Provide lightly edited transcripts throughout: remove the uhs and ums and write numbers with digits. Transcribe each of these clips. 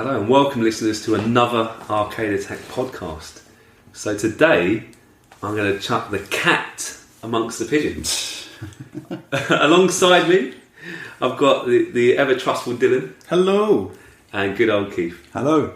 Hello and welcome listeners to another Arcade Attack podcast. So today I'm going to chuck the cat amongst the pigeons. Alongside me I've got the ever trustful Dylan. Hello. And good old Keith. Hello.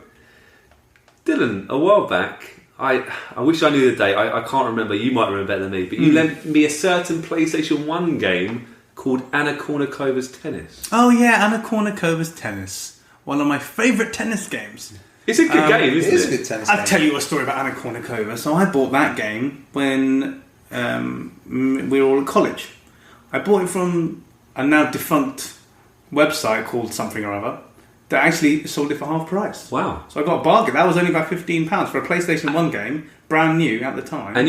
Dylan, a while back, I wish I knew the date, I can't remember, you might remember better than me, but you lent me a certain PlayStation 1 game called Anna Kournikova's Tennis. Oh yeah, Anna Kournikova's Tennis. One of my favourite tennis games. It's a good game, isn't it? It is a good tennis game. I'll tell you a story about Anna Kournikova. So I bought that game when we were all at college. I bought it from a now defunct website called something or other that actually sold it for half price. Wow. So I got a bargain. That was only about £15 for a PlayStation 1 game, brand new at the time. And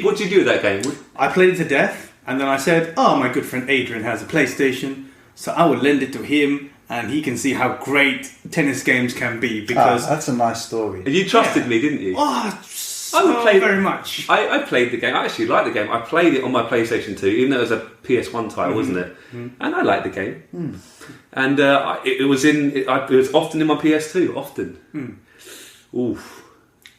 what did you do with that game? I played it to death, and then I said, oh, my good friend Adrian has a PlayStation, so I will lend it to him, and he can see how great tennis games can be, because... that's a nice story. And you trusted me, didn't you? Oh, so very much. I played the game. I actually liked the game. I played it on my PlayStation 2, even though it was a PS1 title, wasn't it? And I liked the game. And it was often in my PS2, often. Oof.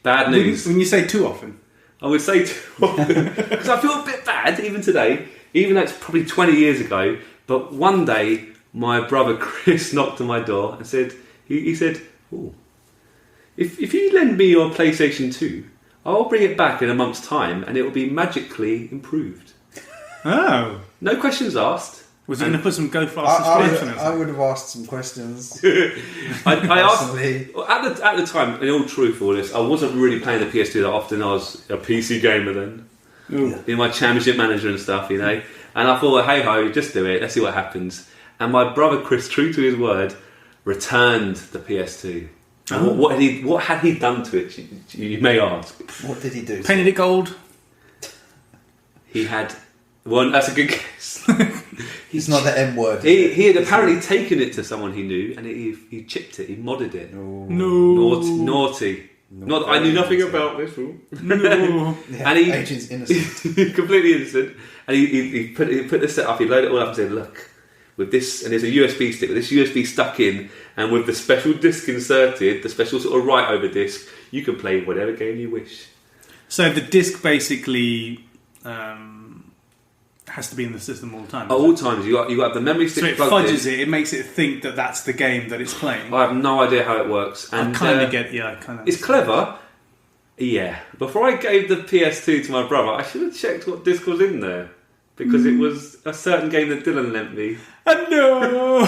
Bad news. When you say too often? I would say too often. Because I feel a bit bad, even today, even though it's probably 20 years ago, but one day, my brother Chris knocked on my door and said, he said, oh, if you lend me your PlayStation 2, I'll bring it back in a month's time and it will be magically improved. Oh. No questions asked. Was he going to put some Go Fast subscription in? I would have asked some questions. I asked, at the time, in all truthfulness, I wasn't really playing the PS2 that often. I was a PC gamer then. In my Championship Manager and stuff, you know. And I thought, hey ho, just do it, let's see what happens. And my brother Chris, true to his word, returned the PS2. And what had he done to it, you may ask? What did he do? Painted it gold? He had... Well, that's a good guess. It's not the M word. He had apparently taken it to someone he knew and he chipped it, he modded it. No. Naughty. Not I knew nothing about this rule. No. Yeah, and he... Agent's innocent. Completely innocent. And he put the set up, he loaded it all up and said, look... with this, and there's a USB stick with this USB stuck in, and with the special disc inserted, the special sort of write over disc, you can play whatever game you wish. So the disc basically has to be in the system all the time. At all times, you got the memory stick. So it plugged fudges in. it makes it think that that's the game that it's playing. I have no idea how it works. And I kind of get, yeah, kind of. It's clever. Yeah. Before I gave the PS2 to my brother, I should have checked what disc was in there. Because it was a certain game that Dylan lent me. No!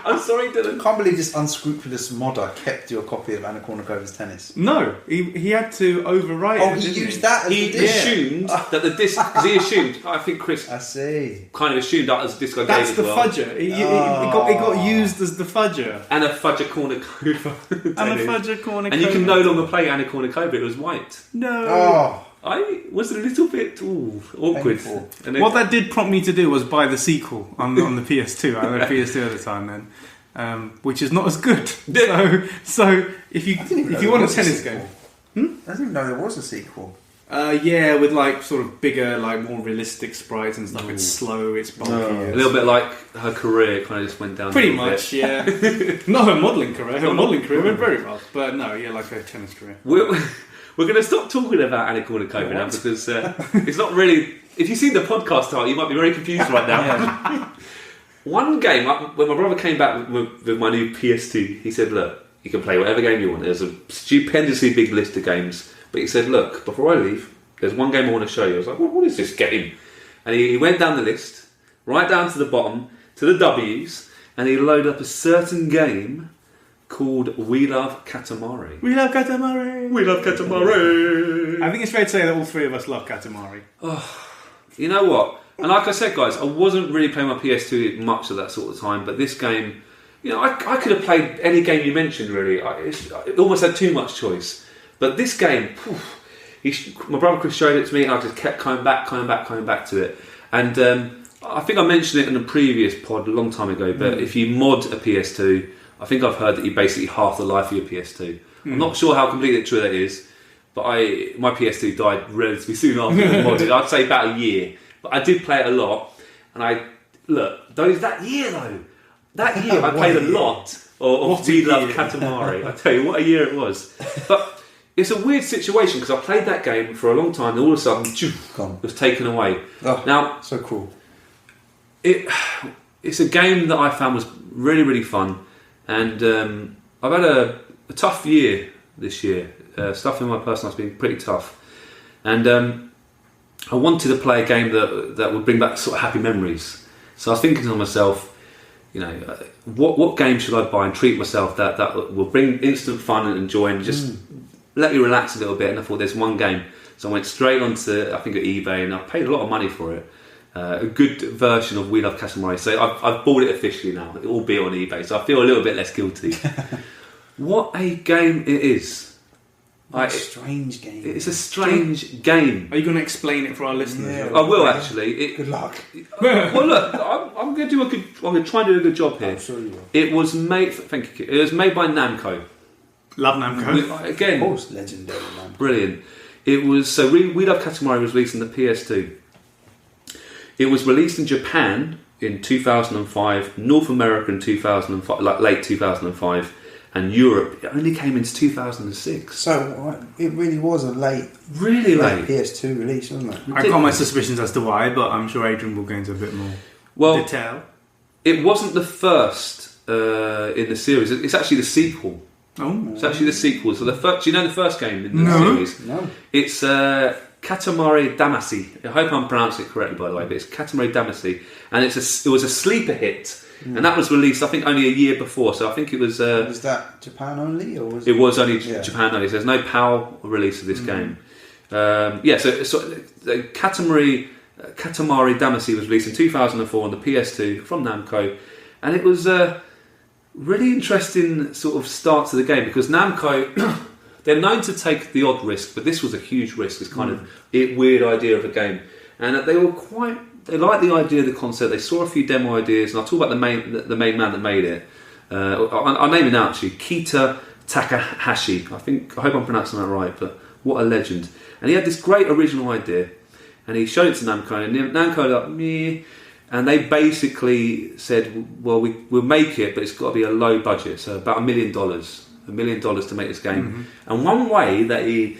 I'm sorry, Dylan. I can't believe this unscrupulous modder kept your copy of Anna Kournikova's Tennis. No, he had to overwrite it. Oh, he used that as He the disc. assumed that the disc... Because he assumed... I think Chris I see. kind of assumed that as the disc I That's gave the as well. fudger. It got used as the fudger. And a Fudger Kournikova. And a fudger Kournikova. And you can no longer play Anna Kournikova. It was white. No. Oh, I was a little bit awkward. Painful. And it, What that did prompt me to do was buy the sequel on the PS2. I had a PS2 at the time then, which is not as good. So if you want a tennis game, I didn't even know there was a sequel. yeah, with like sort of bigger, like more realistic sprites and stuff. It's slow, it's bulky. a little bit like her career kind of just went down. Pretty a little much, yeah. Not her modelling career. Her modelling career went very well, but no, yeah, like her tennis career. We're going to stop talking about Anna Kournikova now because it's not really... If you see the podcast title, you might be very confused right now. One game, when my brother came back with my new PS2, he said, look, you can play whatever game you want. There's a stupendously big list of games. But he said, look, before I leave, there's one game I want to show you. I was like, what is this game? And he went down the list, right down to the bottom, to the W's, and he loaded up a certain game called We Love Katamari. We love Katamari. We love Katamari. I think it's fair to say that all three of us love Katamari. You know what? And like I said, guys, I wasn't really playing my PS2 much at that sort of time, but this game, you know, I could have played any game you mentioned, really. It almost had too much choice. But this game, my brother Chris showed it to me, and I just kept coming back to it. And I think I mentioned it in a previous pod a long time ago, but if you mod a PS2, I think I've heard that you basically half the life of your PS2. I'm not sure how completely true that is, but my PS2 died relatively soon after it was modded. I'd say about a year. But I did play it a lot, and that year though, that year I played a lot of What a We Love year. Katamari. I tell you, what a year it was. But it's a weird situation because I played that game for a long time and all of a sudden, Gone. it was taken away. Oh, Now, so cool. it's a game that I found was really, really fun. And I've had a tough year this year. Stuff in my personal life has been pretty tough. And I wanted to play a game that would bring back sort of happy memories. So I was thinking to myself, what game should I buy and treat myself that will bring instant fun and joy and just let me relax a little bit. And I thought there's one game. So I went straight onto, I think, at eBay, and I paid a lot of money for it. A good version of We Love Katamari. So I've bought it officially now, albeit on eBay. So I feel a little bit less guilty. What a game it is. A strange game. It's a strange game. Are you going to explain it for our listeners? Yeah. I will actually. Good luck. Well, look, I'm going to do a good. I'm going to try and do a good job here. I'm sure you will. It was made. Thank you. It was made by Namco. Love Namco. Again, Of course, legendary, man. brilliant. It was so. We Love Katamari was released on the PS2. It was released in Japan in 2005, North America in 2005, like late 2005, and Europe. It only came into 2006. So it really was a Really late. PS2 release, wasn't it? I've got my suspicions as to why, but I'm sure Adrian will go into a bit more detail. It wasn't the first in the series. It's actually the sequel. Oh, It's actually the sequel. So the first, do you know the first game in the No. series? No. It's Katamari Damacy. I hope I'm pronouncing it correctly, by the way, but it's Katamari Damacy, and it was a sleeper hit, and that was released, I think, only a year before. So I think it was. Was that Japan only, or was It was only Yeah. Japan only. So there's no PAL release of this game. So the Katamari Damacy was released in 2004 on the PS2 from Namco, and it was a really interesting sort of start to the game because Namco. They're known to take the odd risk, but this was a huge risk. It's kind of a weird idea of a game, and they were they liked the idea of the concept. They saw a few demo ideas, and I'll talk about the main man that made it. I'll name him now actually, Kita Takahashi. I hope I'm pronouncing that right, but what a legend! And he had this great original idea, and he showed it to Namco, and Namco were like meh, and they basically said, "Well, we'll make it, but it's got to be a low budget, so about $1 million." $1 million to make this game. And one way that I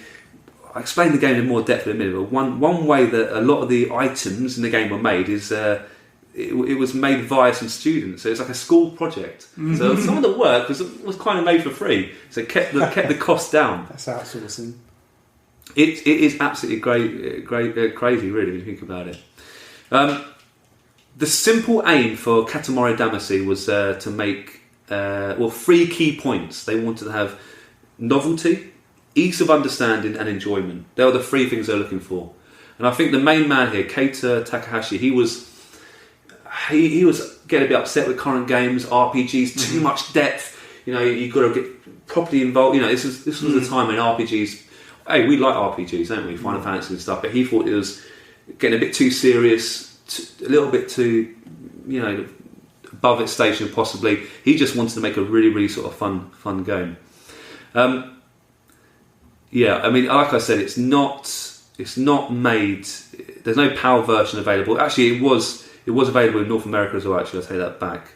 explained the game in more depth in a minute, but one way that a lot of the items in the game were made is it was made via some students. So it's like a school project. So some of the work was kind of made for free. So it kept the cost down. That's outsourcing. It is absolutely great, crazy, really, when you think about it. The simple aim for Katamari Damacy was to make 3 key points. They wanted to have novelty, ease of understanding, and enjoyment. They were the 3 things they were looking for. And I think the main man here, Keita Takahashi, he was getting a bit upset with current games, RPGs, too much depth. You've got to get properly involved. This was a time when RPGs. Hey, we like RPGs, don't we? Final Fantasy and stuff. But he thought it was getting a bit too serious, a little bit too, above its station possibly. He just wanted to make a really, really sort of fun game. Like I said, it's not made. There's no PAL version available. Actually, it was available in North America as well. Actually, I'll take that back.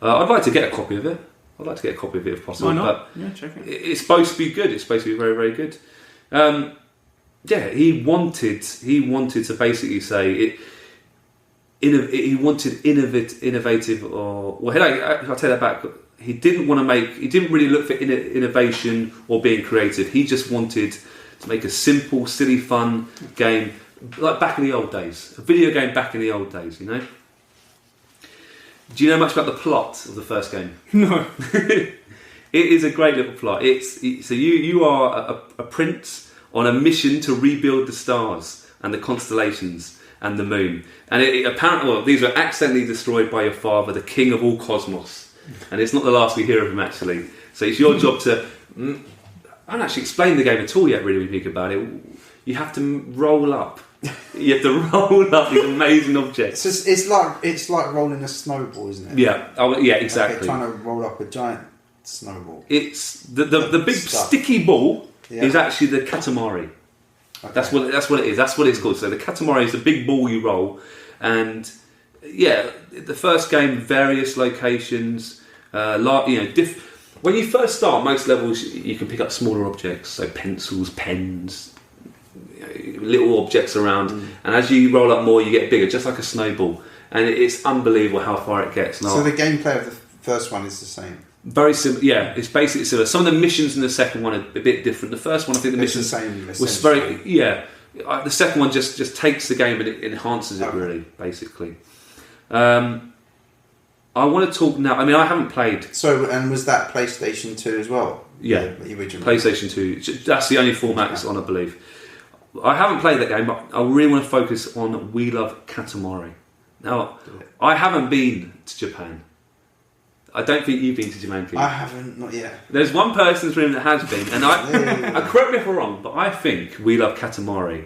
I'd like to get a copy of it. If possible. Why not? But Yeah, check it. it's supposed to be good. It's supposed to be very, very good. He wanted to basically say it. He wanted innovative, I'll take that back. He didn't really look for innovation or being creative. He just wanted to make a simple, silly, fun game, like back in the old days. A video game back in the old days, Do you know much about the plot of the first game? No. It is a great little plot. So you are a prince on a mission to rebuild the stars and the constellations and the moon. And apparently, these were accidentally destroyed by your father, the king of all cosmos. And it's not the last we hear of him, actually. So it's your job to... I haven't actually explained the game at all yet, really, when you think about it. You have to roll up. You have to roll up these amazing objects. It's like rolling a snowball, isn't it? Yeah, exactly. Like trying to roll up a giant snowball. It's the big Stuff. sticky ball Yeah. is actually the Katamari. Okay. That's what it is. That's what it's called. So the Katamari is the big ball you roll, and yeah, the first game, various locations, when you first start, most levels you can pick up smaller objects, so pencils, pens, little objects around, and as you roll up more, you get bigger, just like a snowball, and it's unbelievable how far it gets. So the gameplay of the first one is the same? Very similar, yeah, it's basically similar. Some of the missions in the second one are a bit different. The first one, I think the missions the same, was very, yeah. The second one just takes the game and it enhances it, really, basically. I want to talk now. I mean, I haven't played. So, and was that PlayStation 2 as well? Yeah, the original PlayStation 2. That's the only format it's on, I believe. I haven't played that game, but I really want to focus on We Love Katamari. Now, I haven't been to Japan. I don't think you've been to Japan, Pete. I haven't, not yet. There's one person in this room that has been, and I correct me if I'm wrong, but I think We Love Katamari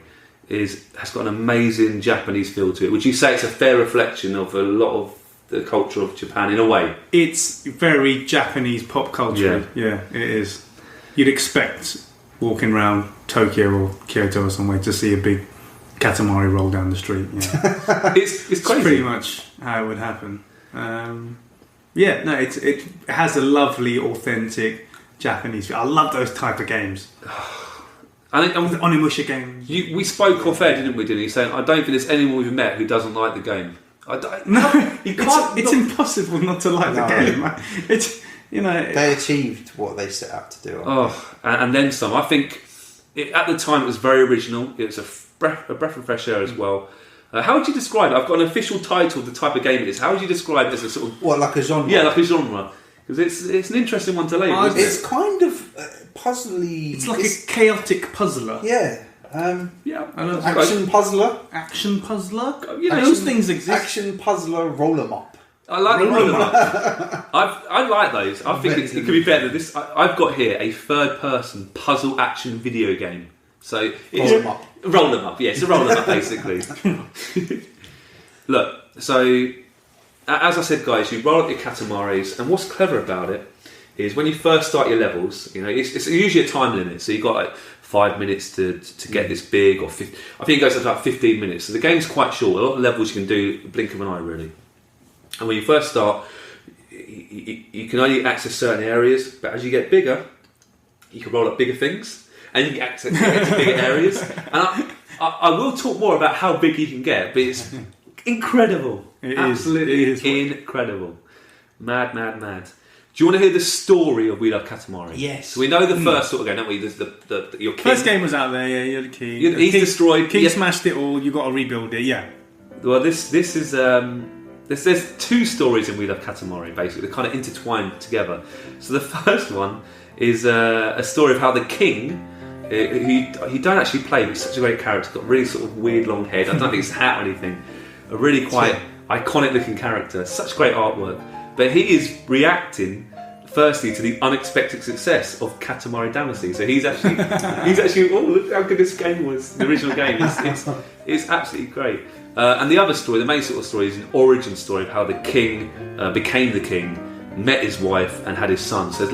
has got an amazing Japanese feel to it. Would you say it's a fair reflection of a lot of the culture of Japan in a way? It's very Japanese pop culture. Yeah, it is. You'd expect walking around Tokyo or Kyoto or somewhere to see a big Katamari roll down the street. Yeah. It's crazy. It's pretty much how it would happen. It has a lovely, authentic Japanese feel. I love those type of games. And Onimusha games. We spoke off air, didn't we? Didn't you? Saying I don't think there's anyone we've met who doesn't like the game. It's impossible not to like the game. It's they achieved what they set out to do. And then some. I think at the time it was very original. It was a breath of fresh air as well. How would you describe it? I've got an official title of the type of game it is. How would you describe it as a sort of... What, like a genre? Yeah, like a genre. Because it's an interesting one to label, isn't it's kind of puzzly... It's like a chaotic puzzler. Yeah. Action puzzler. Action puzzler? Those things exist. Action puzzler roll 'em up. I like the roll 'em up. I like those. I think it could be better than this. I've got here a third-person puzzle action video game. So roll 'em up. Roll 'em up, yeah. It's a roll 'em up, basically. Look, so as I said, guys, you roll up your Katamaris, and what's clever about it is when you first start your levels, it's usually a time limit. So you've got like 5 minutes to get this big, or 50, I think it goes up to about 15 minutes. So the game's quite short. A lot of levels you can do blink of an eye, really. And when you first start, you can only access certain areas, but as you get bigger, you can roll up bigger things. And you get access to bigger areas. And I will talk more about how big you can get, but it's incredible. Absolutely incredible. Mad. Do you want to hear the story of We Love Katamari? Yes. So we know the first sort of game, don't we? Your king. First game was out there, yeah, you're the king. He's destroyed. King smashed it all, you got to rebuild it, yeah. Well, this is... there's two stories in We Love Katamari, basically. They're kind of intertwined together. So the first one is a story of how the king... He don't actually play, but he's such a great character. Got a really sort of weird long head. I don't think it's a hat or anything. A really quite iconic looking character. Such great artwork. But he is reacting firstly to the unexpected success of Katamari Damacy. So he's actually oh, look how good this game was. The original game. It's absolutely great. And the other story, the main sort of story, is an origin story of how the king became the king, met his wife, and had his son. So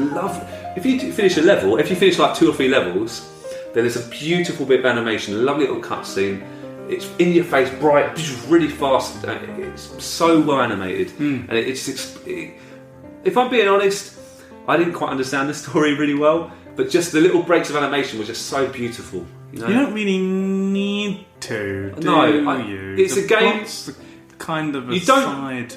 if you finish a level, if you finish like 2 or 3 levels, then there's a beautiful bit of animation, a lovely little cutscene. It's in your face, bright, really fast. It's so well animated, and if I'm being honest, I didn't quite understand the story really well. But just the little breaks of animation were just so beautiful. You don't really need to, you? It's a game. Plot's kind of a side.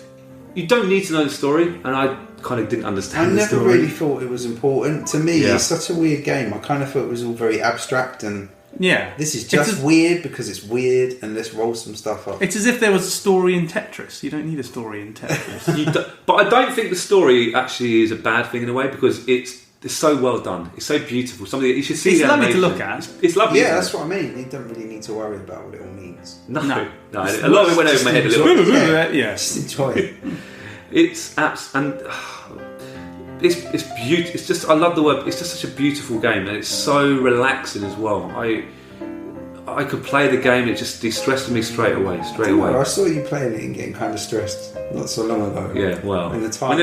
You don't need to know the story, and I kind of didn't understand the story. I never really thought it was important. To me, it's such a weird game. I kind of thought it was all very abstract, and this is just weird because it's weird, and let's roll some stuff up. It's as if there was a story in Tetris. You don't need a story in Tetris. But I don't think the story actually is a bad thing in a way, because it's so well done. It's so beautiful. Something that you should see. It's lovely to look at. It's lovely. Yeah, that's what I mean. You don't really need to worry about what it all means. No. A lot of it went over my head a little bit. Just enjoy it. It's beautiful. It's just, I love the word. It's just such a beautiful game, and it's so relaxing as well. I could play the game; it just de-stressed me straight away. I saw you playing it and getting kind of stressed not so long ago. Yeah, well, when the time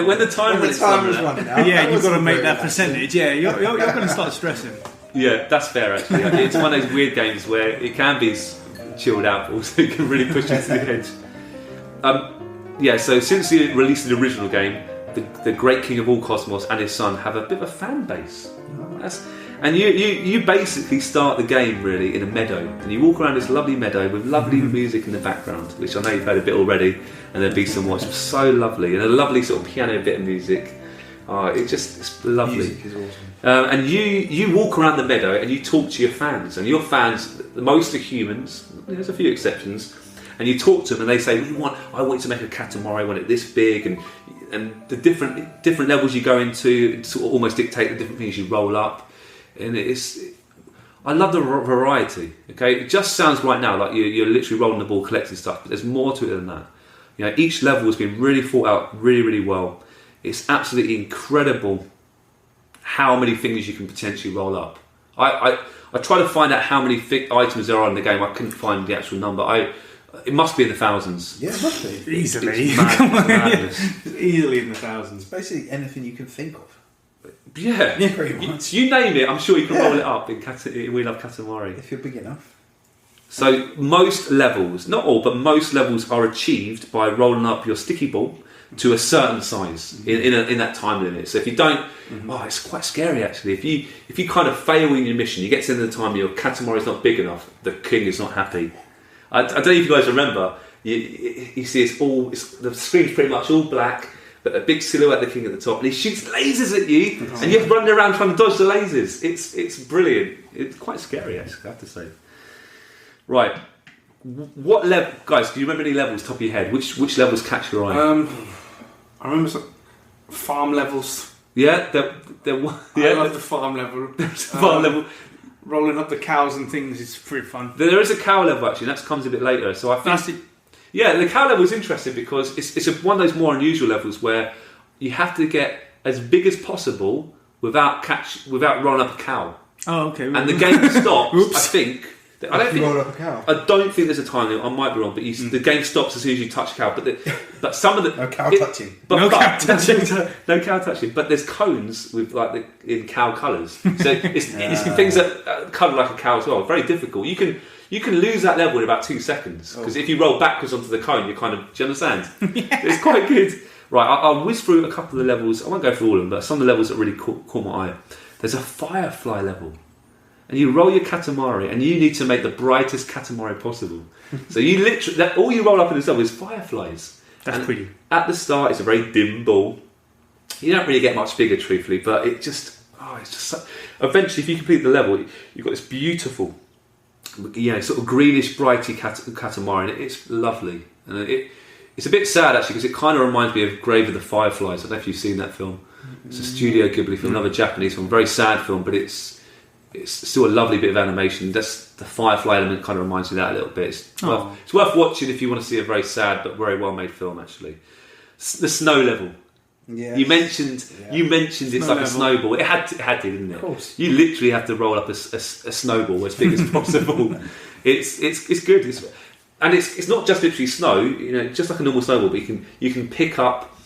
was running out. Yeah, you've got to make that percentage. Yeah, you're going to start stressing. Yeah, that's fair. Actually, it's one of those weird games where it can be chilled out, but also it can really push you to the edge. yeah, so since the release of the original game, the great king of all cosmos and his son have a bit of a fan base. And you basically start the game really in a meadow, and you walk around this lovely meadow with lovely music in the background, which I know you've heard a bit already, and there'll be some watch. It's so lovely, and a lovely sort of piano bit of music. It's lovely. Music is awesome. And you walk around the meadow and you talk to your fans, and your fans, most are humans. There's a few exceptions. And you talk to them, and they say, "I want you to make a Katamari. I want it this big," and the different levels you go into sort of almost dictate the different things you roll up. And I love the variety. Okay, it just sounds right now like you're literally rolling the ball, collecting stuff, but there's more to it than that. You know, each level has been really thought out, really, really well. It's absolutely incredible how many things you can potentially roll up. I try to find out how many items there are in the game. I couldn't find the actual number. It must be in the thousands. Yeah, it must be. Easily. It's madness. Easily in the thousands. Basically anything you can think of. Yeah, pretty much. You name it, I'm sure you can roll it up in We Love Katamari. If you're big enough. So most levels, not all, but most levels are achieved by rolling up your sticky ball to a certain size in that time limit. So if you don't, it's quite scary actually. If you kind of fail in your mission, you get to the end of the time, your Katamari is not big enough, the king is not happy. I don't know if you guys remember, you see the screen's pretty much all black, but a big silhouette of the king at the top, and he shoots lasers at you, and you have to run around trying to dodge the lasers. It's brilliant. It's quite scary actually, I have to say. Right, what level, guys? Do you remember any levels top of your head? Which levels catch your eye? I remember some farm levels. Yeah, there was. Yeah, I love the farm level. Farm level. Rolling up the cows and things is pretty fun. There is a cow level actually, and that comes a bit later. So I think, the cow level is interesting because it's one of those more unusual levels where you have to get as big as possible without rolling up a cow. Oh, okay. And the game stops. I think. I don't think there's a time limit. I might be wrong, but the game stops as soon as you touch a cow. But some of the no cow touching. No cow touching. No cow touching. But there's cones with in cow colours. So it's things that colour like a cow as well. Very difficult. You can lose that level in about 2 seconds because if you roll backwards onto the cone, you kind of. Do you understand? It's quite good. Right, I'll whiz through a couple of the levels. I won't go through all of them, but some of the levels that really caught my eye. There's a firefly level. And you roll your Katamari, and you need to make the brightest Katamari possible. So you literally, all you roll up in this level is fireflies. That's pretty. At the start, it's a very dim ball. You don't really get much bigger, truthfully, but it's just so, eventually, if you complete the level, you've got this beautiful, sort of greenish, brighty Katamari, and it's lovely. And it's a bit sad actually because it kind of reminds me of Grave of the Fireflies. I don't know if you've seen that film. It's a Studio Ghibli film, another Japanese film, very sad film, but it's still a lovely bit of animation. That's the firefly element kind of reminds me of that a little bit. It's worth watching if you want to see a very sad but very well made film. Actually, the snow level. Yeah. You mentioned it's like a snowball. It had to, didn't it? Of course. You literally have to roll up a snowball as big as possible. It's good. It's not just literally snow. Just like a normal snowball, but you can pick up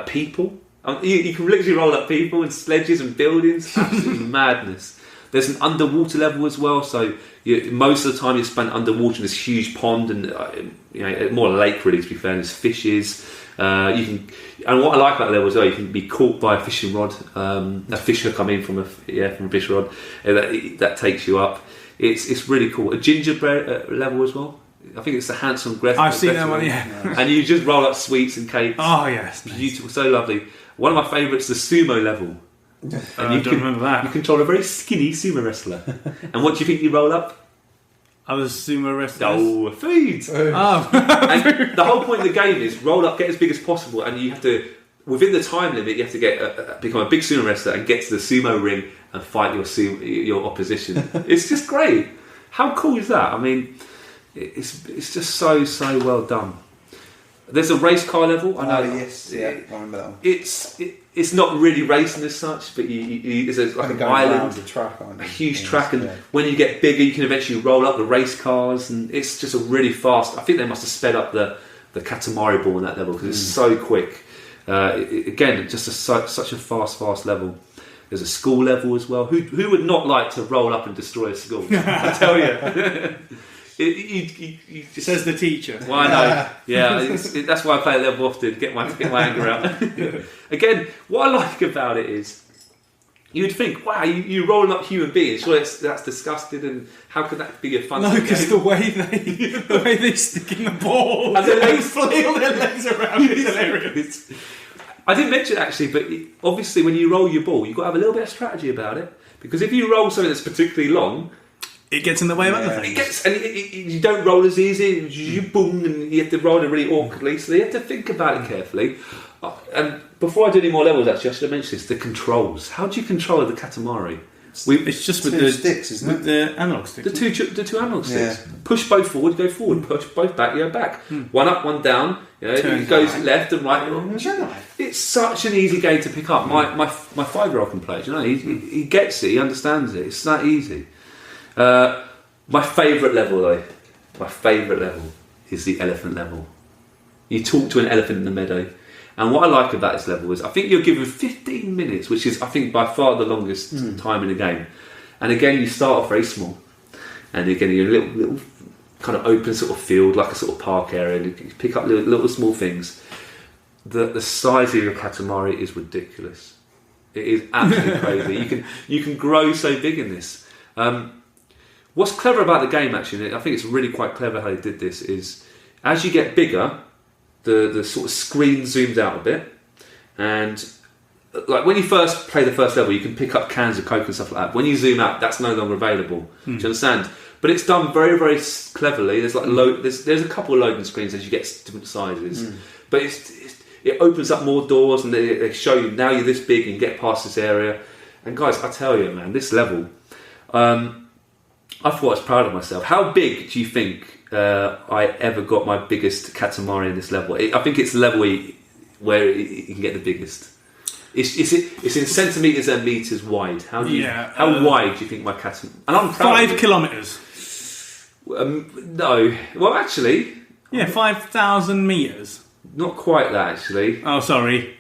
people. You can literally roll up people and sledges and buildings. Absolutely madness. There's an underwater level as well, so most of the time you spend underwater in this huge pond and more a lake really. To be fair, there's fishes. And what I like about the level as well, you can be caught by a fishing rod, a fish hook. I mean, from a fish rod that takes you up. It's really cool. A gingerbread level as well. I think it's the Handsome Greta. I've seen that one, yeah. And you just roll up sweets and cakes. Oh yes, beautiful, so lovely. One of my favourites, the sumo level. And I don't remember that. You control a very skinny sumo wrestler. And what do you think you roll up? Other sumo wrestlers? Oh, food! Oh. And the whole point of the game is roll up, get as big as possible, and you have to, within the time limit, you have to become a big sumo wrestler and get to the sumo ring and fight your opposition. It's just great. How cool is that? I mean, it's just so well done. There's a race car level. I know. Yes, I remember that one. It's not really racing as such, but there's like an island, a huge track, and when you get bigger, you can eventually roll up the race cars, and it's just a really fast. I think they must have sped up the Katamari ball on that level because it's so quick. Again, just such a fast level. There's a school level as well. Who would not like to roll up and destroy a school? I tell you. You just, says the teacher. Well, I know. Yeah, that's why I play a level often, get my anger out. Again, what I like about it is, you'd think, wow, you're rolling up human beings. Sure, that's disgusting, and how could that be a fun? No, because the way they stick in the ball and they flail their legs around is hilarious. I didn't mention it actually, but obviously when you roll your ball, you've got to have a little bit of strategy about it. Because if you roll something that's particularly long, it gets in the way of other things. You don't roll as easy. You boom, and you have to roll it really awkwardly. So you have to think about it carefully. And before I do any more levels, actually, I should have mentioned this: the controls. How do you control the Katamari? It's just with two the sticks, isn't it? With the analog sticks. The two analog sticks. Push both forward, go forward. Push both back, you go back. One up, one down. It goes left and right. It's such an easy game to pick up. My 5-year-old can play it. You know, he gets it. He understands it. It's that easy. My favourite level, though. My favourite level is the elephant level. You talk to an elephant in the meadow. And what I like about this level is I think you're given 15 minutes, which is, I think, by far the longest time in the game. And again, you start off very small. And again, you're a little kind of open sort of field, like a sort of park area, and you pick up little small things. The size of your Katamari is ridiculous. It is absolutely crazy. You can grow so big in this. What's clever about the game, actually, and I think it's really quite clever how they did this, is as you get bigger, the sort of screen zooms out a bit, and like when you first play the first level, you can pick up cans of Coke and stuff like that. When you zoom out, that's no longer available. Do you understand? But it's done very, very cleverly. There's like there's a couple of loading screens as you get different sizes, but it opens up more doors, and they show you now you're this big and you get past this area. And guys, I tell you, man, this level, I thought I was proud of myself. How big do you think I ever got my biggest Katamari in this level? I think it's the level where you can get the biggest. It's in centimetres and metres wide. How wide do you think my Katamari? And I'm proud. 5 kilometres. No. Well, actually... Yeah, 5,000 metres. Not quite that, actually. Oh, sorry.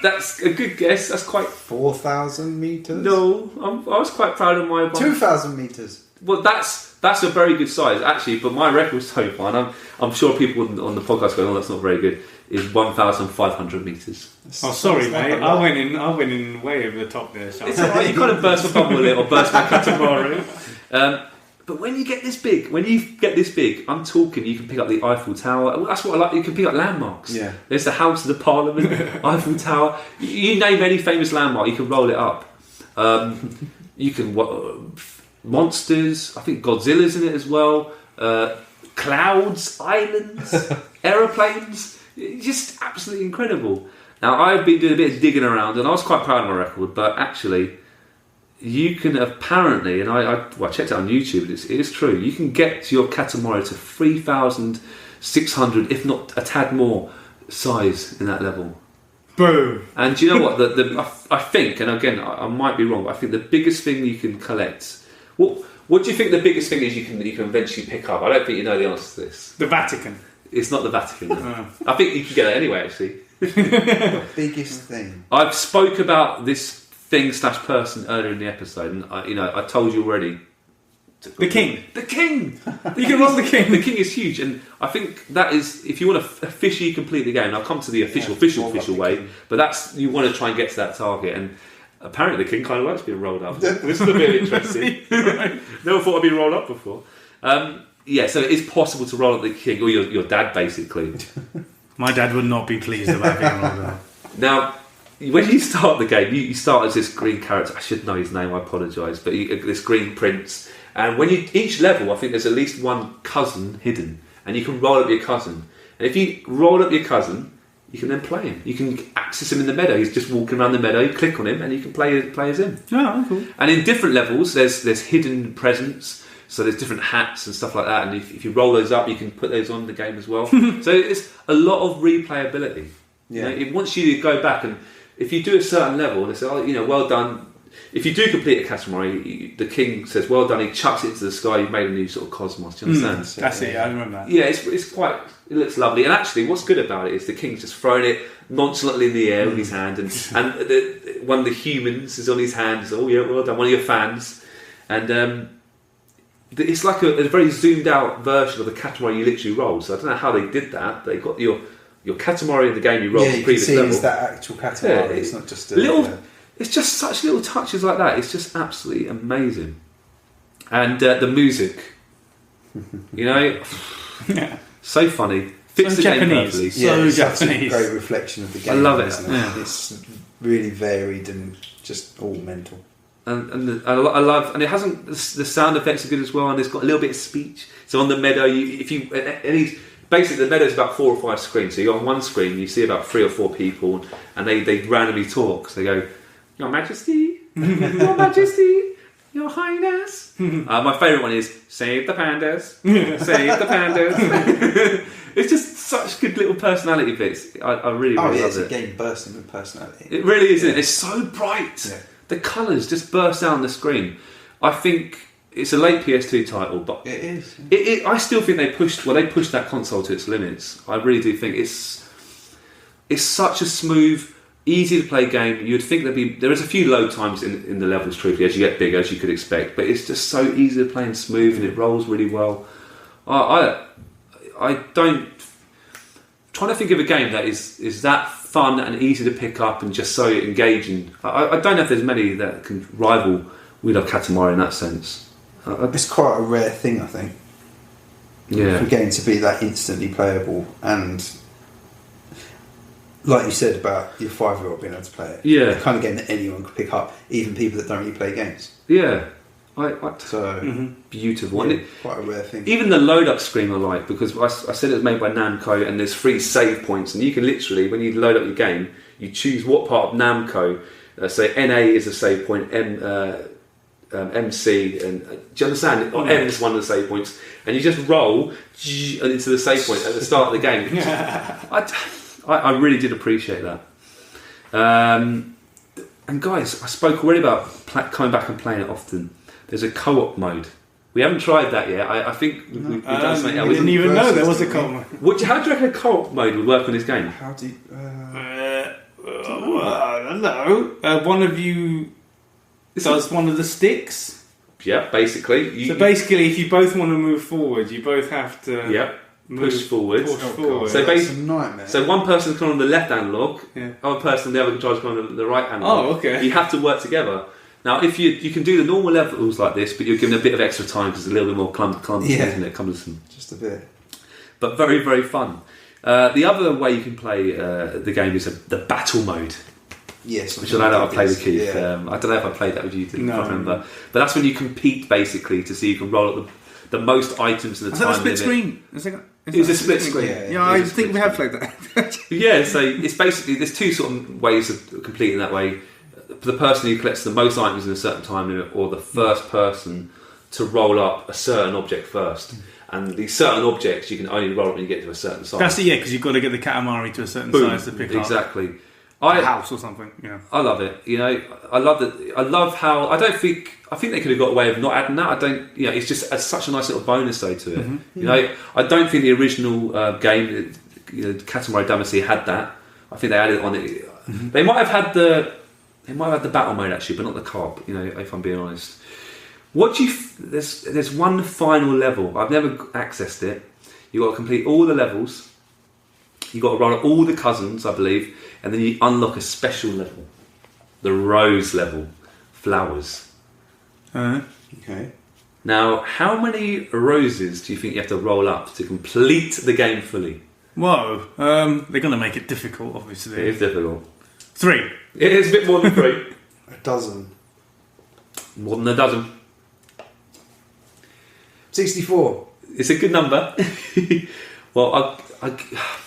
That's a good guess. That's quite... 4,000 metres? No, I was quite proud of my... 2,000 metres. Well, that's a very good size, actually, but my record so far, and I'm sure people on the podcast going, oh, that's not very good, is 1,500 metres. Oh, sorry, mate. I went in way over the top there. So. It's alright, you kind of burst my bubble a little, burst my Katamari. But when you get this big, I'm talking, you can pick up the Eiffel Tower. That's what I like, you can pick up landmarks. Yeah. There's the House of the Parliament, Eiffel Tower. You name any famous landmark, you can roll it up. You can... monsters, I think Godzilla's in it as well, clouds, islands, aeroplanes, just absolutely incredible. Now I've been doing a bit of digging around and I was quite proud of my record, but actually you can apparently, and I checked it on YouTube, and it is true, you can get your Katamari to 3,600, if not a tad more, size in that level. Boom. And do you know what, I think, and again I might be wrong, but I think the biggest thing you can collect... What do you think the biggest thing is you can eventually pick up? I don't think you know the answer to this. The Vatican. It's not the Vatican. No. I think you can get it anyway, actually. The biggest thing. I've spoke about this thing/person earlier in the episode, and I told you already. The king. The king! You can roll the king. The king is huge, and I think that is, if you want to officially complete the game, and I'll come to the official way, but that's, you want to try and get to that target, and apparently the king kind of likes being rolled up. This is a bit interesting. Never thought I'd been rolled up before. So it is possible to roll up the king, or your dad, basically. My dad would not be pleased about being rolled up. Now, when you start the game, you start as this green character. I should know his name, I apologise, but this green prince. And when each level, I think there's at least one cousin hidden, and you can roll up your cousin. And if you roll up your cousin, you can then play him. You can access him in the meadow. He's just walking around the meadow. You click on him, and you can play as him. Oh, cool. And in different levels, there's hidden presents. So there's different hats and stuff like that. And if you roll those up, you can put those on the game as well. So it's a lot of replayability. Yeah. It wants you to go back, and if you do a certain level, they say, well done. If you do complete a Katamari, the king says, well done. He chucks it into the sky. You've made a new sort of cosmos. Do you understand? That's it. I remember that. Yeah, it's quite. It looks lovely. And actually, what's good about it is the king's just throwing it nonchalantly in the air with his hand, and one of the humans is on his hand. So, oh yeah, well done. One of your fans, and it's like a very zoomed out version of the Katamari you literally roll. So I don't know how they did that. They got your Katamari in the game you roll the previous level. It's that actual Katamari. It's not just a little. It's just such little touches like that. It's just absolutely amazing. And the music, so funny. Fits the Japanese. Game it's Japanese. Such a great reflection of the game. I love it. Isn't it? It's really varied and just all mental. And I love, and it hasn't. The sound effects are good as well, and it's got a little bit of speech. So on the meadow, basically the meadow's about 4 or 5 screens. So you're on one screen, you see about 3 or 4 people, and they randomly talk. So they go, "Your Majesty, Your Majesty, Your Highness." My favourite one is "Save the pandas, save the pandas." It's just such good little personality bits. I really love it. It's a game bursting with personality. It really is. It's so bright. Yeah. The colours just burst down the screen. I think it's a late PS2 title, but it is. I still think they pushed that console to its limits. I really do think it's such a smooth, easy to play game. You'd think there is a few load times in the levels, truthfully, as you get bigger, as you could expect, but it's just so easy to play and smooth, and it rolls really well. I don't trying to think of a game that is that fun and easy to pick up and just so engaging. I don't know if there's many that can rival We Love Katamari in that sense. It's quite a rare thing, I think. Yeah, for a game to be that instantly playable, and like you said about your 5-year-old being able to play it. Yeah, the kind of game that anyone could pick up, even people that don't really play games. Yeah. So beautiful. Yeah, quite a rare thing. Even the load up screen I like, because I said it was made by Namco, and there's 3 save points, and you can literally, when you load up your game, you choose what part of Namco. So NA is a save point, MC, and do you understand? Or M is one of the save points, and you just roll into the save point at the start of the game. I really did appreciate that. And guys, I spoke already about coming back and playing it often. There's a co-op mode. We haven't tried that yet. I think we've done something else. We didn't even know there was a co-op mode. How do you reckon a co-op mode would work on this game? How do you... I don't know. One of you does one of the sticks. Yeah, basically. So basically, if you both want to move forward, you both have to... Push forward. forward. So that's a nightmare. So one person can on the left analog, other person the other controller can on the right analog. Oh, okay. You have to work together. Now, if you can do the normal levels like this, but you're given a bit of extra time because it's a little bit more clumsy, isn't it? Cumbersome. Just a bit. But very, very fun. The other way you can play the game is the battle mode. Yes, which I know I played with Keith. Yeah. I don't know if I played that with you. I can't remember. But that's when you compete basically to see who can roll up the most items in the time limit. Is that a split screen? It was a split screen. Yeah, I think we have played that. Yeah, so it's basically there's 2 sort of ways of completing that way. The person who collects the most items in a certain time limit, or the first person to roll up a certain object first. And these certain objects you can only roll up when you get to a certain size. That's it, because you've got to get the Katamari to a certain size to pick up. Exactly. A house or something. Yeah. I love it. I love that. I love how I think they could have got away with not adding that. I don't. It's just such a nice little bonus though to it. Mm-hmm. I don't think the original game, Katamari Damacy, had that. I think they added it on it. Mm-hmm. They might have had the battle mode actually, but not the co-op. If I'm being honest. What do you? There's one final level. I've never accessed it. You got to complete all the levels. You got to roll up all the cousins, I believe, and then you unlock a special level, the rose level, flowers. Okay. Now, how many roses do you think you have to roll up to complete the game fully? Whoa, they're going to make it difficult, obviously. It is difficult. 3. It is a bit more than 3. A dozen. More than a dozen. 64. It's a good number. Well,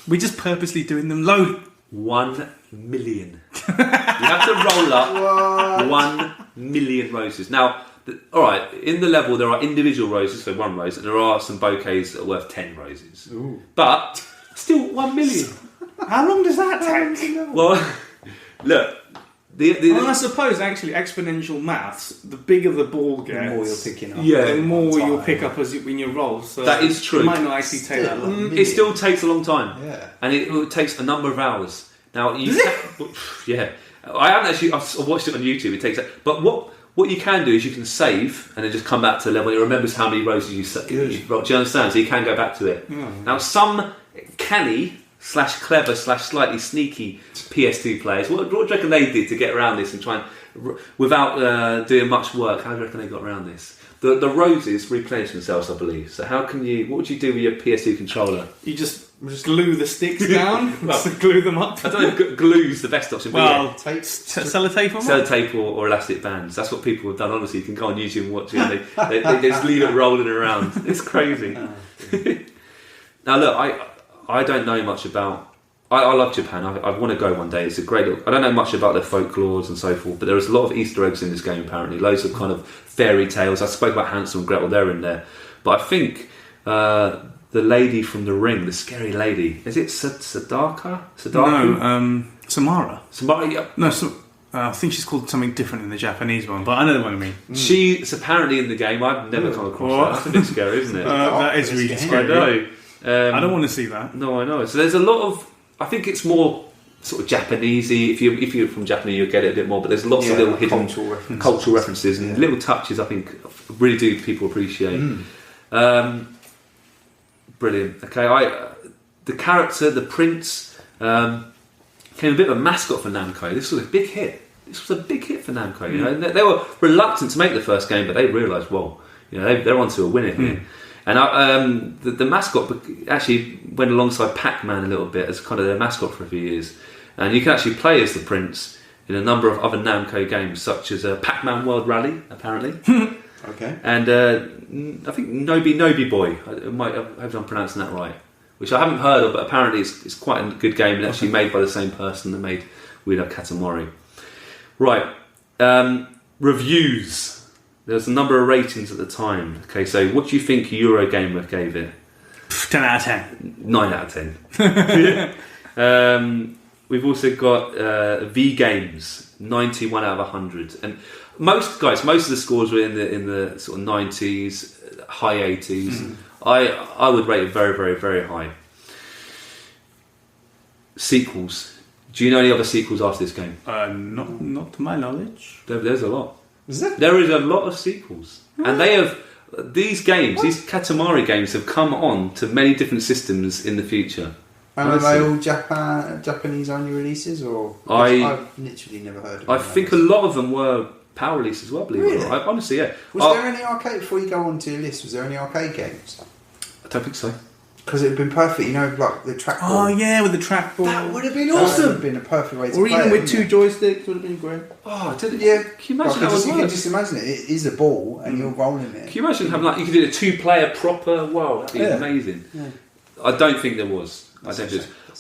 we're just purposely doing them low. 1 million. You have to roll up 1 million roses. Now, alright, in the level there are individual roses, so 1 rose, and there are some bouquets that are worth 10 roses. Ooh. But, still 1 million. How long does that take? Well, look. I suppose actually exponential maths, the bigger the ball gets, the more you're picking up. Yeah, the more you'll pick up when you roll. So that is true. It might not actually take that long. It still takes a long time. Yeah. And it takes a number of hours. Now, yeah. I haven't actually. I've watched it on YouTube. It takes. But what you can do is you can save and then just come back to the level. It remembers how many roses you rolled. Do you understand? So you can go back to it. Now, some canny / clever / slightly sneaky PS2 players, what do you reckon they did to get around this and try and, without doing much work, how do you reckon they got around this? The roses replenish themselves, I believe. So what would you do with your PS2 controller? You just glue the sticks down, glue them up. I don't know if glue's the best option. Well, sellotape on sellotape or elastic bands. That's what people have done. Honestly, you can go on YouTube and watch it. They just leave it rolling around. It's crazy. Now look, I don't know much about. I love Japan. I want to go one day. It's a great. I don't know much about their folklores and so forth, but there is a lot of Easter eggs in this game. Apparently, loads of kind of fairy tales. I spoke about Hansel and Gretel. They're in there, but I think. The lady from The Ring, the scary lady. Is it Sadako? No, Samara. Samara, yeah. No, I think she's called something different in the Japanese one, but I know the one I mean. She's apparently in the game. I've never come across that. That's a bit scary, isn't it? That is really scary. I know. I don't want to see that. No, I know. So there's a lot of... I think it's more sort of Japanesey. If you're from Japan, you'll get it a bit more, but there's lots of little hidden cultural references and little touches I think really do people appreciate. Brilliant. Okay, the character, the prince, became a bit of a mascot for Namco. This was a big hit. For Namco. You know, and they were reluctant to make the first game, but they realised, well, you know, they're onto a winner here. And the mascot actually went alongside Pac-Man a little bit as kind of their mascot for a few years. And you can actually play as the prince in a number of other Namco games, such as Pac-Man World Rally, apparently. Okay. And I think Nobi Boy. I hope I'm pronouncing that right. Which I haven't heard of, but apparently it's quite a good game and actually made by the same person that made We Love Katamari. Right. Reviews. There's a number of ratings at the time. Okay, so what do you think Eurogamer gave it? 10 out of 10. 9 out of 10. We've also got V Games, 91 out of 100. And most of the scores were in the sort of 90s, high 80s. I would rate it very, very, very high. Sequels. Do you know any other sequels after this game? Not to my knowledge. There's a lot. Is there? There is a lot of sequels, and they have these games. These Katamari games have come on to many different systems in the future. And are they all Japanese only releases, or I've literally never heard of them? I think a lot of them were PAL releases as well. Believe it or not. Honestly, yeah. Was there any arcade before you go on to your list? Was there any arcade games? I don't think so. Because it would have been perfect, you know, like the trackball. Oh yeah, with the trackball. That would have been awesome. That would have been a perfect way to play it. Or even with 2 joysticks would have been great. Oh, yeah. Can you imagine how you can just imagine it. It is a ball and you're rolling it. Can you imagine having you could do a 2-player proper? Wow, that'd be amazing. Yeah. I don't think there was.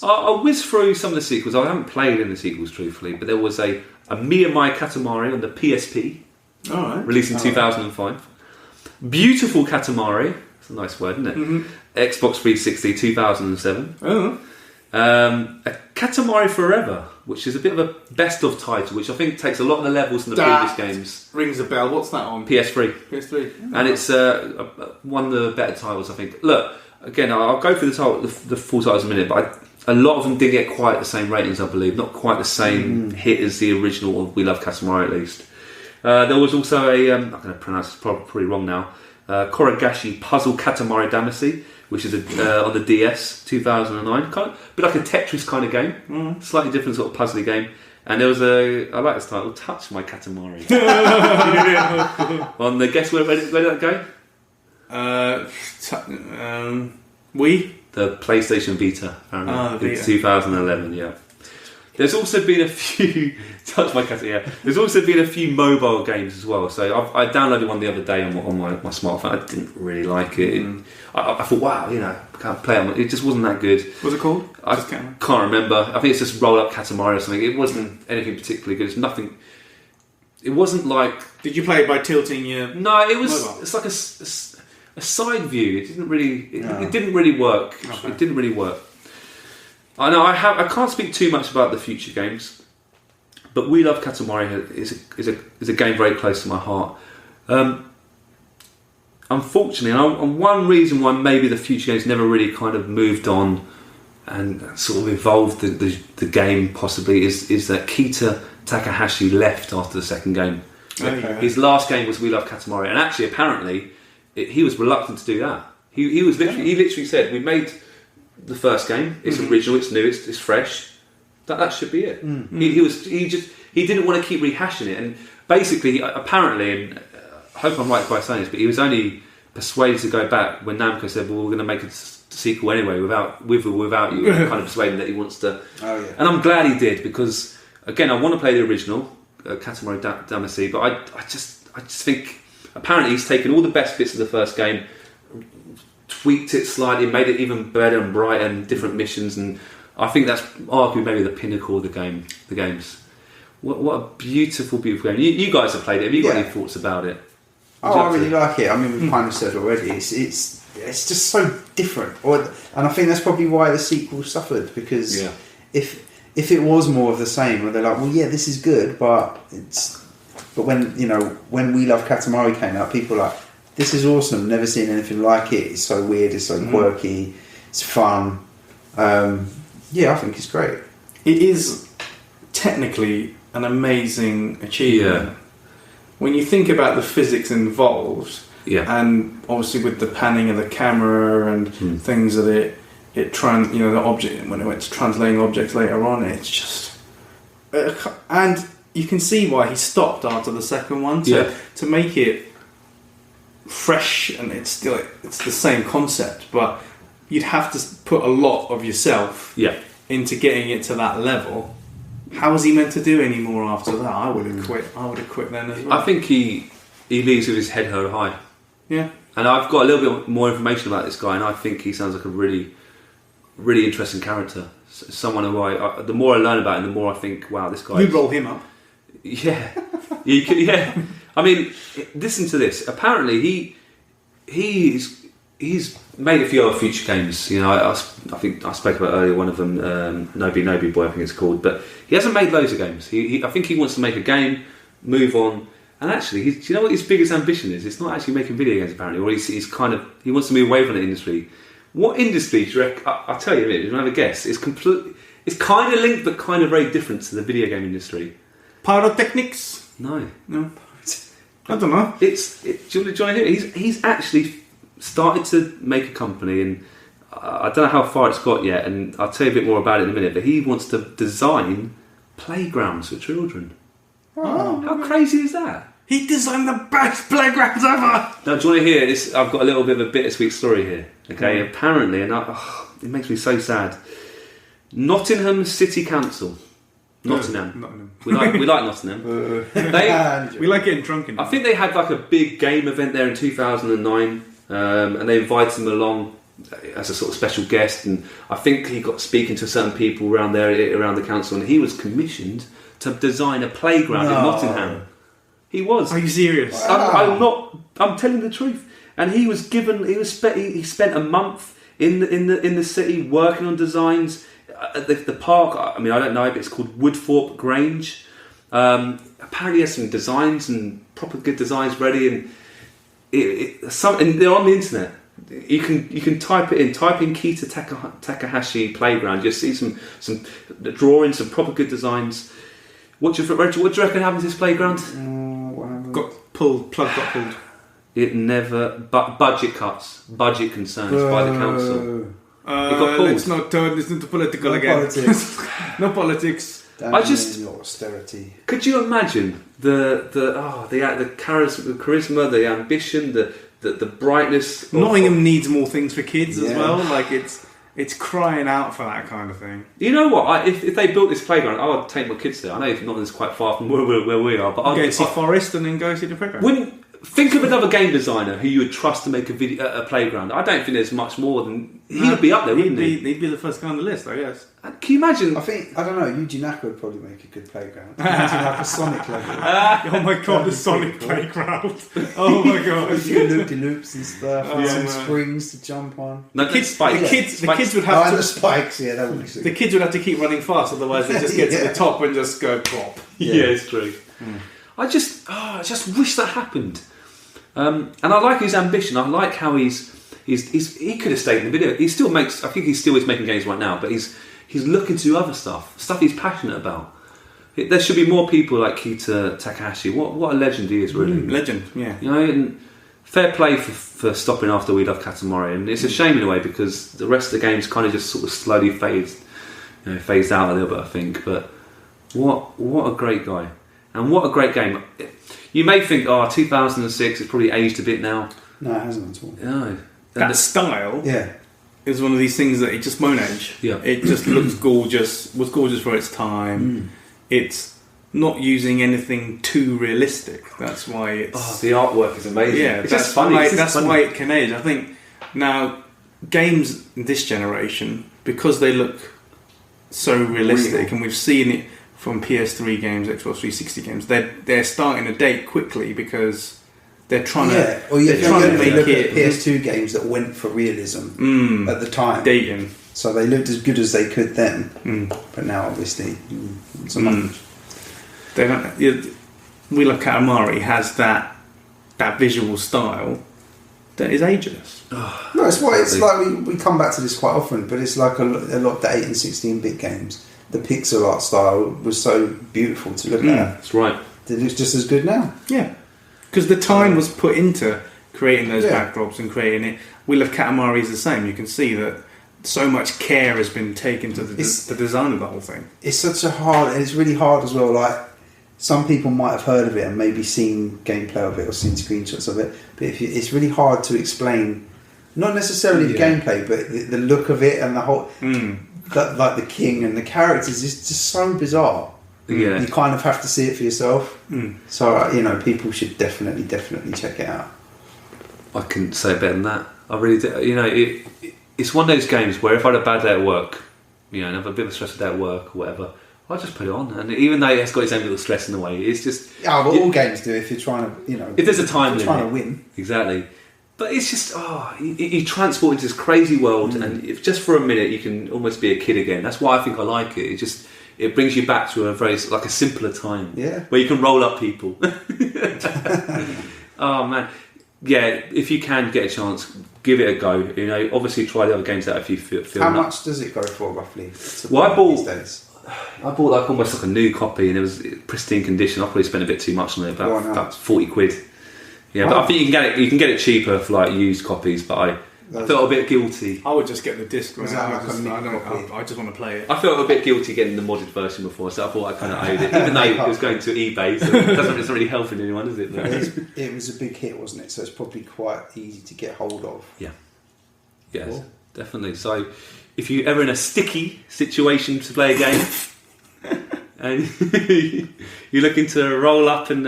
I'll whiz through some of the sequels. I haven't played in the sequels, truthfully, but there was a Miyamai Katamari on the PSP, released in 2005. Beautiful Katamari. That's a nice word, isn't it? Mm-hmm. Xbox 360, 2007. A Katamari Forever, which is a bit of a best of title, which I think takes a lot of the levels from the previous games. Rings a bell. What's that on? PS3. And it's one of the better titles, I think. Look, again, I'll go through the full titles in a minute, but a lot of them did get quite the same ratings, I believe. Not quite the same hit as the original We Love Katamari, at least. There was also I'm going to pronounce this probably wrong now, Korogashi Puzzle Katamari Damacy, which is on the DS, 2009. Kind of a bit like a Tetris kind of game. Slightly different sort of puzzly game. And there was I like this title, Touch My Katamari. On the, guess where did that go? Wii? The PlayStation Vita, apparently. In 2011, yeah. There's also been a few... Touch my cat, yeah. There's also been a few mobile games as well. So I downloaded one the other day on my smartphone. I didn't really like it. I thought, wow, you know, I can't play it. It just wasn't that good. What's it called? I can't remember. I think it's just Roll Up Katamari or something. It wasn't anything particularly good. It's nothing... It wasn't like... Did you play it by tilting your... No, it was... mobile? It's like a side view. It didn't really... It didn't really work. Okay. It didn't really work. I know I can't speak too much about the future games, but We Love Katamari is a game very close to my heart. Unfortunately, and one reason why maybe the future games never really kind of moved on and sort of evolved the game possibly is that Kita Takahashi left after the second game. His last game was We Love Katamari, and actually, apparently, he was reluctant to do that. He literally said, "We made the first game. It's original. It's new. It's fresh. That should be it." He didn't want to keep rehashing it, and basically, apparently, and I hope I'm right by saying this, but he was only persuaded to go back when Namco said, "Well, we're going to make a sequel anyway, with or without you." Kind of persuading that he wants to. Oh yeah. And I'm glad he did, because again, I want to play the original Katamari Damacy, but I just think apparently he's taken all the best bits of the first game, tweaked it slightly, made it even better and brighter, and different missions, and I think that's arguably maybe the pinnacle of the games. What a beautiful game! You guys have played it. Have you got any thoughts about it? I really like it. I mean, we've kind of said already. It's just so different, and I think that's probably why the sequel suffered, because if it was more of the same, where they're like, well, yeah, this is good, but when We Love Katamari came out, people were like, this is awesome, never seen anything like it. It's so weird, it's so quirky, it's fun. I think it's great. It is technically an amazing achievement. Yeah. When you think about the physics involved, and obviously with the panning of the camera and things that the object, when it went to translating objects later on, it's just, and you can see why he stopped after the second one to make it fresh, and it's the same concept, but you'd have to put a lot of yourself into getting it to that level. How was he meant to do any more after that? I would have quit. I would have quit then as well. I think he leaves with his head held high. Yeah. And I've got a little bit more information about this guy, and I think he sounds like a really, really interesting character. Someone who the more I learn about him, the more I think, wow, this guy. You'd roll him up. Yeah. I mean, listen to this. Apparently, he's made a few other future games. I think I spoke about earlier one of them, Nobi Boy, I think it's called. But he hasn't made loads of games. I think he wants to make a game, move on. And actually, do you know what his biggest ambition is? It's not actually making video games, apparently. Or he wants to move away from the industry. What industry do you reckon? I'll tell you, if you want to have a guess, it's kind of linked, but kind of very different to the video game industry. Pyrotechnics? No. I don't know. Do you want to join him? He's actually started to make a company, and I don't know how far it's got yet, and I'll tell you a bit more about it in a minute, but he wants to design playgrounds for children. Oh, how crazy is that? He designed the best playgrounds ever! Now, do you want to hear this? I've got a little bit of a bittersweet story here. Okay, apparently, and it makes me so sad. Nottingham City Council. Nottingham. We like Nottingham. We like getting drunk in. I think they had like a big game event there in 2009, and they invited him along as a sort of special guest. And I think he got speaking to certain people around the council, and he was commissioned to design a playground in Nottingham. He was. Are you serious? Wow. I'm telling the truth. And he spent a month in the city working on designs. The park, I mean, I don't know, but it's called Woodthorpe Grange. Apparently, he has some designs and proper good designs ready, and they're on the internet. You can type it in. Type in Kita Takahashi Playground. You'll see some drawings, some proper good designs. What do you reckon happened to this playground? Got pulled. Plug got pulled. It never. Budget cuts. Budget concerns by the council. Let's not turn this into political again. No politics. Austerity. Could you imagine the charisma, the ambition, the brightness? Nottingham needs more things for kids as well. Like it's crying out for that kind of thing. You know what? If they built this playground, I would take my kids there. I know Nottingham's quite far from where we are, but I'd go see Forest and then go see the playground. Think of another game designer who you would trust to make a playground. I don't think there's much more than... He would be up there, wouldn't he? He'd be the first guy on the list, I guess. Can you imagine? I don't know, Yuji Naka would probably make a good playground. Imagine like a Sonic level. Oh my god, the Sonic playground. Oh my god. Loop-de-loops and stuff, and some springs to jump on. No, the kids would have to... the spikes, that would be sick. The kids would have to keep running fast, otherwise they just get to the top and just go plop. Yeah, it's true. I just wish that happened. And I like his ambition. I like how he could have stayed in the video. He still makes. I think he still is making games right now, but he's looking to do other stuff he's passionate about. There should be more people like Kita Takahashi. What a legend he is, really. Legend, yeah. You know, and fair play for stopping after We Love Katamari, and it's a shame in a way because the rest of the game's kind of just sort of slowly phased out a little bit, I think. But what a great guy, and what a great game. You may think, 2006, it's probably aged a bit now. No, it hasn't at all. No, That style Yeah. is one of these things that it just won't age. Yeah. It just looks gorgeous, was gorgeous for its time. It's not using anything too realistic. That's why it's... the artwork is amazing. Yeah, it's that's just funny. That's why it can age. I think now games in this generation, because they look so realistic, Real. and we've seen it from PS3 games, Xbox 360 games, they're starting to date quickly because they're trying to. Or you're they're trying to make look it at PS2 games that went for realism at the time. dating. So they looked as good as they could then, but now obviously it's a much. They don't. We Love Katamari has that visual style that is ageless. No, it's why it's like we come back to this quite often, but it's like a lot of the 8 and 16-bit games. The pixel art style was so beautiful to look at. That's right. It looks just as good now. Yeah, because the time was put into creating those backdrops and creating it. We Love Katamari is the same. You can see that so much care has been taken to the design of the whole thing. It's such a hard, and it's really hard as well. Like some people might have heard of it and maybe seen gameplay of it or seen screenshots of it, but it's really hard to explain. Not necessarily the gameplay, but the look of it and the whole, like the king and the characters is just so bizarre. Yeah, you kind of have to see it for yourself. So people should definitely check it out. I couldn't say it better than that. I really do. It's one of those games where if I had a bad day at work, and have a bit of a stressful day at work or whatever, I'll just put it on. And even though it's got its own little stress in the way, it's just... Yeah, but all games do if you're trying to, if there's a time limit. Trying to win. Exactly. But it's just, you transport into this crazy world, and if just for a minute you can almost be a kid again. That's why I think I like it. It brings you back to a simpler time. Yeah. Where you can roll up people. Oh, man. Yeah, if you can get a chance, give it a go. Obviously try the other games out if you feel. How much does it go for roughly? Well, I bought these days? almost like a new copy, and it was pristine condition. I probably spent a bit too much on it, about 40 quid. Yeah, but I think you can get it cheaper for like used copies. But I felt a bit guilty. I would just get the disc. Was that like a I just want to play it. I felt a bit guilty getting the modded version before, so I thought I kind of owed it, even though it was going to eBay. So it's not really helping anyone, is it? It was a big hit, wasn't it? So it's probably quite easy to get hold of. Yeah. Yes, Cool. definitely. So if you're ever in a sticky situation to play a game and you're looking to roll up and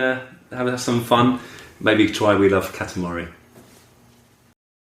have some fun, maybe try We Love Katamari.